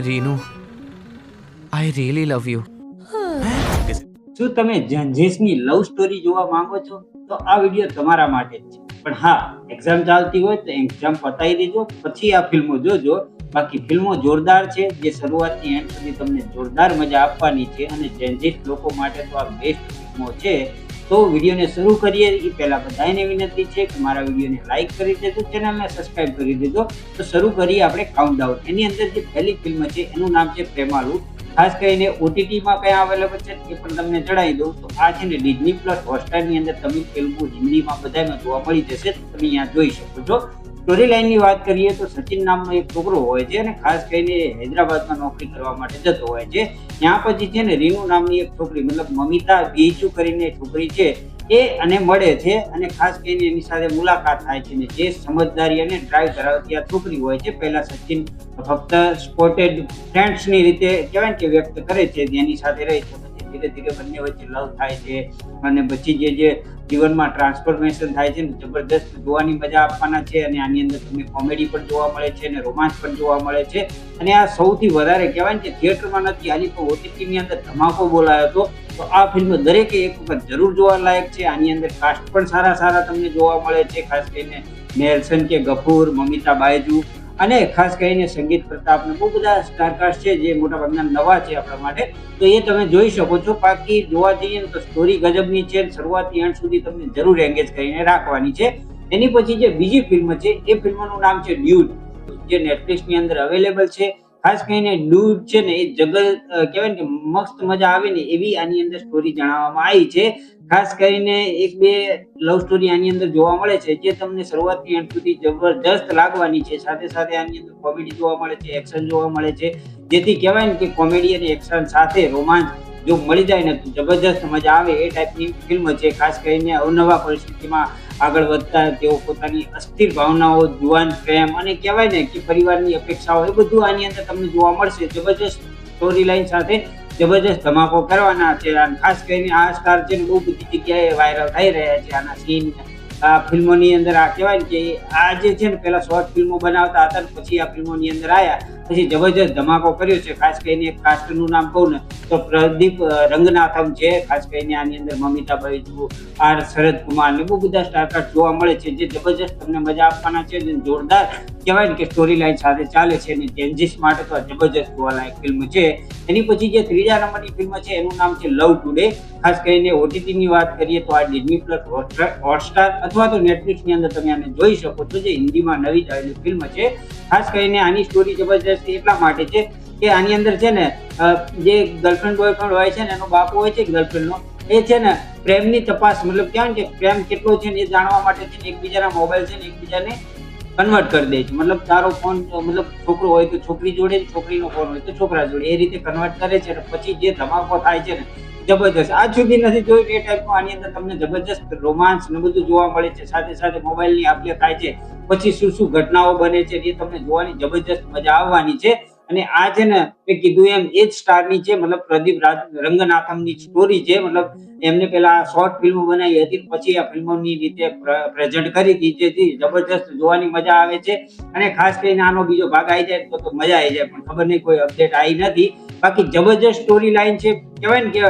રીનુ, I really love you. શું તમે જંજેસની love story જોવા માંગો છો? તો આ વિડીયો તમારા માટે જ છે. પણ હા, એક્ઝામ ચાલતી હોય તો એક્ઝામ પતાવી દેજો, પછી આ ફિલ્મો જોજો. બાકી ફિલ્મો જોરદાર છે, જે શરૂઆતથી એન્ડ સુધી તમને જોરદાર મજા આપવાની છે. અને જંજેસ લોકો માટે તો આ બેસ્ટ ફિલ્મો છે. તો વિડીયોને શરૂ કરીએ એ પહેલા બધાને વિનંતી છે કે મારા વિડીયોને લાઈક કરી દેજો, ચેનલને સબસ્ક્રાઇબ કરી દેજો. તો શરૂ કરીએ આપણે કાઉન્ટડાઉન. એની અંદર જે પહેલી ફિલ્મ છે એનું નામ છે પ્રેમાલુ. ખાસ કરીને ઓટીટીમાં કયા અવેલેબલ છે એ પણ તમને જણાવી દઉં તો આ છે ને ડિઝની પ્લસ હોટસ્ટારની અંદર તમિલ, તેલુગુ, હિન્દીમાં બધામાં જોવા મળી જશે. તમે અહીંયા જોઈ શકો છો. સ્ટોરી લાઇનની વાત કરીએ તો સચિન નામનો એક છોકરો હોય છે અને ખાસ કરીને હૈદરાબાદમાં નોકરી કરવા માટે જતો હોય છે. ત્યાં પછી છે ને રીનુ નામની એક છોકરી, મતલબ મમિતા બીચુ કરીને છોકરી છે, એ અને મળે છે અને ખાસ કરીને એની સાથે મુલાકાત થાય છે. ને જે સમજદારી અને ડ્રાઈવ ધરાવતી આ છોકરી હોય છે. પહેલા સચિન ફક્ત સ્પોટેડ ફ્રેન્ડ્સની રીતે કહેવાય કે વ્યક્ત કરે છે, જેની સાથે રહે છે. પછી ધીરે ધીરે બંને વચ્ચે લવ થાય છે અને પછી જે જીવનમાં ટ્રાન્સફોર્મેશન થાય છે ને જબરદસ્ત જોવાની મજા આપવાના છે. અને આની અંદર તમને કોમેડી પણ જોવા મળે છે અને રોમાંસ પણ જોવા મળે છે. અને આ સૌથી વધારે કહેવાય કે થિયેટરમાં નથી, આની તો ઓટીટીની અંદર ધમાકો બોલાયો હતો. તો આ ફિલ્મ દરેકે એક વખત જરૂર જોવા લાયક છે. આની અંદર કાસ્ટ પણ સારા તમને જોવા મળે છે. ખાસ કરીને નેલ્સન કે ગફૂર, મમિતા બાયજુ અને ખાસ કરીને સંગીત પ્રતાપ ને બહુ બધા સ્ટારકાસ્ટ છે જે મોટાભાગના નવા છે આપણા માટે. તો એ તમે જોઈ શકો છો. બાકી જોવા જઈએ તો સ્ટોરી ગજબની છે, શરૂઆતથી એન્ડ સુધી તમને જરૂર એંગેજ કરીને રાખવાની છે. એની પછી જે બીજી ફિલ્મ છે એ ફિલ્મનું નામ છે ડ્યુડ, જે નેટફ્લિક્સની અંદર અવેલેબલ છે. ખાસ કરીને ડ્યુડ છે ને એ જગત કહેવાય કે મસ્ત મજા આવે ને એવી આની અંદર સ્ટોરી જણાવવામાં આવી છે. ખાસ કરીને એક બે લવ સ્ટોરી આની અંદર જોવા મળે છે જે તમને શરૂઆતથી એન્ડ સુધી જબરદસ્ત લાગવાની છે. સાથે સાથે આની અંદર કોમેડી જોવા મળે છે, એક્શન જોવા મળે છે. જેથી કહેવાય કે કોમેડી અને એક્શન સાથે રોમાંચ જો મળી જાય ને તો જબરદસ્ત મજા આવે એ ટાઈપની ફિલ્મ છે. ખાસ કરીને અવનવા પરિસ્થિતિમાં આગળ વધતા તેઓ પોતાની અસ્થિર ભાવનાઓ, જુવાન પ્રેમ અને કહેવાય ને કે પરિવારની અપેક્ષાઓ, એ બધું આની અંદર તમને જોવા મળશે. જબરદસ્ત સ્ટોરી લાઈન સાથે જબરદસ્ત ધમાકો કરવાના છે. ખાસ કરીને આ સ્ટાર છે બહુ બધી જગ્યાએ વાયરલ થઈ રહ્યા છે. આના સીન આ ફિલ્મોની અંદર આ કહેવાય કે આ જે છે ને પેલા શોર્ટ ફિલ્મો બનાવતા હતા ને પછી આ ફિલ્મોની અંદર આવ્યા પછી જબરજસ્ત ધમાકો કર્યો છે. ખાસ કરીને એક કાસ્ટનું નામ કહું ને તો પ્રદીપ રંગનાથમ છે. ખાસ કરીને આની અંદર મમિતા બાયજુ, આર શરદ કુમાર ને બહુ બધા સ્ટારકાસ્ટ જોવા મળે છે જે જબરજસ્ત તમને મજા આપવાના છે. જોરદાર કહેવાય કે સ્ટોરી લાઈન સાથે ચાલે છે અને જેન્જીસ માટે તો જબરજસ્ત જોવાલાયક ફિલ્મ છે. એની પછી જે ત્રીજા નંબરની ફિલ્મ છે એનું નામ છે લવ ટુડે. ખાસ કરીને ઓટીટીની વાત કરીએ તો આ ડિઝની પ્લસ હોટસ્ટાર અથવા તો નેટફ્લિક્સની અંદર તમે આને જોઈ શકો છો, જે હિન્દીમાં નવી જ આવેલી ફિલ્મ છે. ખાસ કરીને આની સ્ટોરી જબરજસ્ત એટલા માટે છે કે આની અંદર છે ને જે ગર્લફ્રેન્ડ બોયફ્રેન્ડ હોય છે ને એનો બાપુ હોય છે ગર્લફ્રેન્ડનો, એ છે ને પ્રેમની તપાસ, મતલબ કહેવાય કે પ્રેમ કેટલો છે ને એ જાણવા માટે છે ને એકબીજાના મોબાઈલ છે ને એકબીજાને કન્વર્ટ કરી દે છે. મતલબ તારો ફોન મતલબ છોકરો હોય તો છોકરી જોડે, છોકરીનો ફોન હોય તો છોકરા જોડે, એ રીતે કન્વર્ટ કરે છે. પછી જે ધમાકો થાય છે ને જબરજસ્ત, આજ સુધી નથી જોયું એ ટાઈપનું આની અંદર તમને જબરજસ્ત રોમાંસ ને બધું જોવા મળે છે. સાથે સાથે મોબાઈલની આપલે થાય છે, પછી શું ઘટનાઓ બને છે એ તમને જોવાની જબરજસ્ત મજા આવવાની છે. અને આ છે ને મેં કીધું એમ એ જ સ્ટારની છે, મતલબ પ્રદીપ રંગનાથમની સ્ટોરી છે. મતલબ એમને પેલા શોર્ટ ફિલ્મ બનાવી હતી પછી આ ફિલ્મોની રીતે પ્રેઝન્ટ કરી હતી, જેથી જબરજસ્ત જોવાની મજા આવે છે. અને ખાસ કરીને આનો બીજો ભાગ આવી જાય તો મજા આવી જાય, પણ ખબર નહીં કોઈ અપડેટ આવી નથી. બાકી જબરજસ્ત સ્ટોરી લાઈન છે. કહેવાય ને કે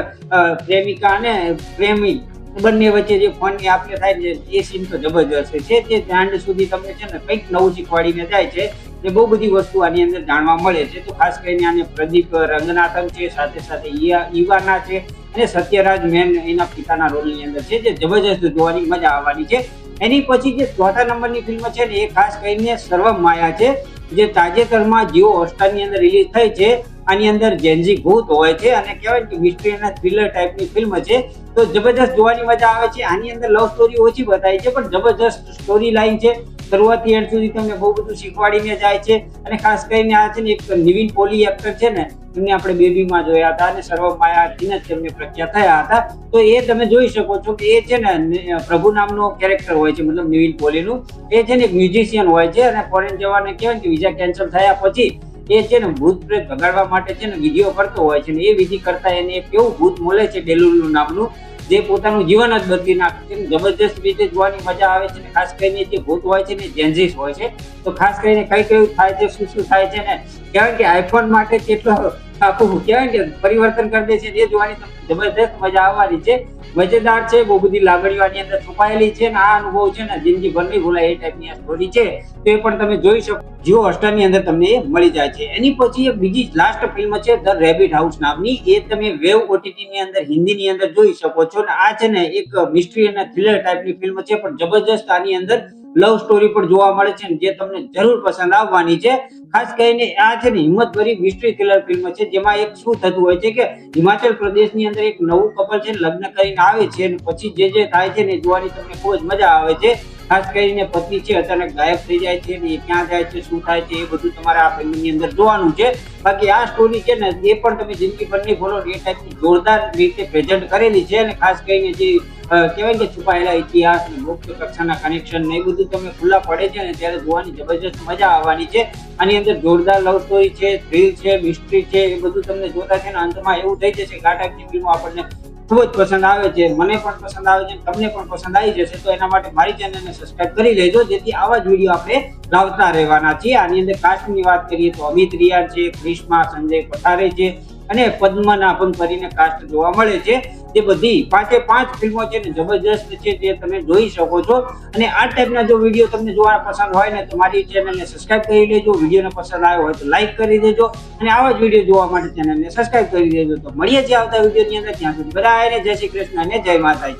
પ્રેમિકા અને પ્રેમી બંને વચ્ચે જે ફોનની આપલે થાય છે એ સીન તો જબરજસ્ત છે. જે ધ્યાન સુધી તમને છે ને કંઈક નવું શીખવાડીને જાય છે. એ બહુ બધી વસ્તુ આની અંદર જાણવા મળે છે. તો ખાસ કરીને આને પ્રદીપ રંગનાથન છે, સાથે સાથે ઈવાના છે અને સત્યરાજ મેન એના પિતાના રોલની અંદર છે, જે જબરજસ્ત જોવાની મજા આવવાની છે. એની પછી જે ચોથા નંબરની ફિલ્મ છે ને એ ખાસ કરીને સર્વમ માયા છે, જે તાજેતરમાં જીઓ હોટસ્ટારની અંદર રિલીઝ થઈ છે. આની અંદર જેન્ઝી ભૂત હોય છે અને કહેવાય કે મિસ્ટ્રી અને થ્રિલર ટાઈપની ફિલ્મ છે. તો જબરજસ્ત જોવાની મજા આવે છે. આની અંદર લવ સ્ટોરી ઓછી બતાવી છે પણ જબરજસ્ત સ્ટોરી લાઈન છે. શરૂઆતથી એન્ડ સુધી તમને બહુ બધું શીખવાડીને જાય છે. અને ખાસ કરીને આ છે ને એક નિવિન પોલી એક્ટર છે ને, એમને આપણે બેબીમાં જોયા હતા અને સર્વમ માયાથી જ તેમને પ્રખ્યાત થયા હતા. તો એ તમે જોઈ શકો છો કે એ છે ને પ્રભુ નામનો કેરેક્ટર હોય છે, મતલબ નિવિન પોલીનું. એ છે ને એક મ્યુઝિશિયન હોય છે અને ફોરેન જવાને કહેવાય કે વિઝા કેન્સલ થયા પછી એ છે ને ભૂત પ્રેત ભગાડવા માટે છે ને વિધિઓ કરતો હોય છે. એ વિધિ કરતા એને એક એવું ભૂત મળે છે ડેલુલુ નામનું, જે પોતાનું જીવન જ બદલી નાખે છે. જબરજસ્ત રીતે જોવાની મજા આવે છે. ખાસ કરીને જે ભૂત હોય છે ને જેન્ઝીસ હોય છે. તો ખાસ કરીને કઈ કયું થાય છે, શું થાય છે ને કહેવાય કે આઈફોન માટે કેટલો આખું કહેવાય કે પરિવર્તન કરી દે છે, એ જોવાની તમને જબરદસ્ત મજા આવવાની છે. મજેદાર છે, બહુ બધી લાગણીઓ આની અંદર છુપાયેલી છે ને આ અનુભવ છે ને જિંદગીભર નહીં ભૂલાય એ ટાઈપની આ સ્ટોરી છે. તો એ પણ તમે જોઈ શકો. જીઓ હોટસ્ટારની અંદર તમને એ મળી જાય છે. એની પછી એક બીજી લાસ્ટ ફિલ્મ છે ધ રેબિટ હાઉસ નામની. એ તમે વેવ ઓટીટી ની અંદર હિન્દીની અંદર જોઈ શકો છો. ને આ છે ને એક મિસ્ટ્રી અને થ્રિલર ટાઈપની ફિલ્મ છે, પણ જબરજસ્ત આની અંદર લવ સ્ટોરી પણ જોવા મળે છે, જે તમને જરૂર પસંદ આવવાની છે. ખાસ કરીને આ છે ને હિંમતભરી મિસ્ટ્રી થ્રિલર ફિલ્મ છે, જેમાં એક શું થતું હોય છે કે હિમાચલ પ્રદેશની અંદર એક નવું કપલ છે લગ્ન કરીને આવે છે, અને પછી જે થાય છે ને જોવાની તમને ખૂબ જ મજા આવે છે. ખાસ કરીને પત્ની છે અચાનક ગાયબ થઈ જાય છે ને એ ક્યાં જાય છે, શું થાય છે, એ બધું તમારે આ ફિલ્મની અંદર જોવાનું છે. બાકી આ સ્ટોરી છે ને એ પણ તમે જિંદગીભર નહીં ભૂલો એ ટાઈપની જોરદાર રીતે પ્રેઝન્ટ કરેલી છે. અને ખાસ કરીને જે કહેવાય કે છુપાયેલા ઇતિહાસ ને ગુપ્ત કક્ષાના કનેક્શન ને એ બધું તમને ખુલ્લા પડે છે ને ત્યારે જોવાની જબરજસ્ત મજા આવવાની છે. આની અંદર જોરદાર લવ સ્ટોરી છે, થ્રિલ છે, મિસ્ટ્રી છે, એ બધું તમને જોતા છે ને અંતમાં એવું થઈ જશે કે આ ટાઈપની ફિલ્મો આપણને ખૂબ જ પસંદ આવે છે. મને પણ પસંદ આવે છે, તમને પણ પસંદ આવી જશે. તો એના માટે મારી ચેનલને સબસ્ક્રાઇબ કરી લેજો, જેથી આવા જ વિડીયો આપણે લાવતા રહેવાના છીએ. આની અંદર કાસ્ટની વાત કરીએ તો અમિત રિયાન છે, ક્રિશ્મા, સંજય પથારે છે અને પદ્મનાભન કરીને કાસ્ટ જોવા મળે છે. જે બધી 5 ફિલ્મો છે ને જબરજસ્ત છે, જે તમે જોઈ શકો છો. અને આ ટાઈપના જો વિડીયો તમને જોવા પસંદ હોય ને તો મારી ચેનલને સબસ્ક્રાઇબ કરી લેજો. વિડીયોને પસંદ આવ્યો હોય તો લાઈક કરી દેજો અને આવા જ વિડીયો જોવા માટે ચેનલને સબસ્ક્રાઇબ કરી દેજો. તો મળીએ છીએ આવતા વિડીયોની અંદર. ત્યાં સુધી બધાને જય શ્રી કૃષ્ણ અને જય માતાજી.